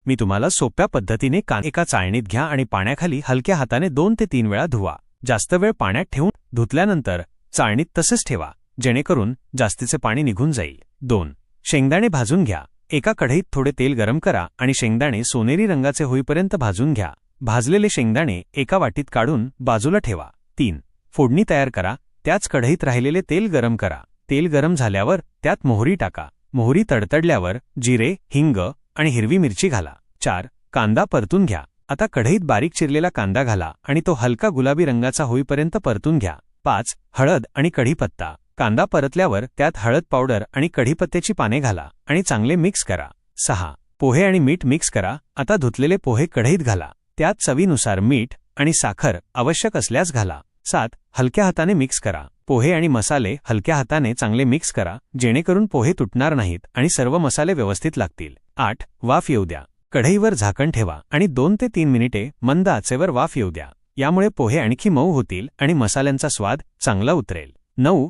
मी तुम्हाला सोप्या पद्धतीने एका चाळणीत घ्या आणि पाण्याखाली हलक्या हाताने 2 ते 3 वेळा धुवा. जास्त वेळ पाण्यात ठेवून धुतल्यानंतर चाळणीत तसंच ठेवा, जेणेकरून जास्तीचे पाणी निघून जाईल. 2. शेंगदाणे भाजून घ्या. एका कढईत थोडे तेल गरम करा आणि शेंगदाणे सोनेरी रंगाचे होईपर्यंत भाजून घ्या. भाजलेले शेंगदाणे एका वाटीत काढून बाजूला ठेवा. 3. फोडणी तयार करा. त्याच कढईत राहिलेले तेल गरम करा. तेल गरम झाल्यावर त्यात मोहरी टाका. मोहरी तडतडल्यावर जिरे, हिंग आणि हिरवी मिरची घाला. 4. कांदा परतून घ्या. आता कढईत बारीक चिरलेला कांदा घाला आणि तो हलका गुलाबी रंगाचा होईपर्यंत परतून घ्या. 5. हळद आणि कढीपत्ता. कांदा परतल्यावर त्यात हळद पावडर आणि कढीपत्त्याची पाने घाला आणि चांगले मिक्स करा. 6. पोहे आणि मीठ मिक्स करा. आता धुतलेले पोहे कढईत घाला. त्यात चवीनुसार मीठ आणि साखर आवश्यक असल्यास घाला. 7. हलक्या हाताने मिक्स करा. पोहे आणि मसाले हलक्या हाताने चांगले मिक्स करा, जेणेकरून पोहे तुटणार नाहीत आणि सर्व मसाले व्यवस्थित लागतील. 8. वाफ येऊ द्या. कढईवर झाकण ठेवा आणि 2 ते 3 मिनिटे मंद आचेवर वाफ येऊ द्या. यामुळे पोहे आणखी मऊ होतील आणि मसाल्यांचा स्वाद चांगला उतरेल. 9.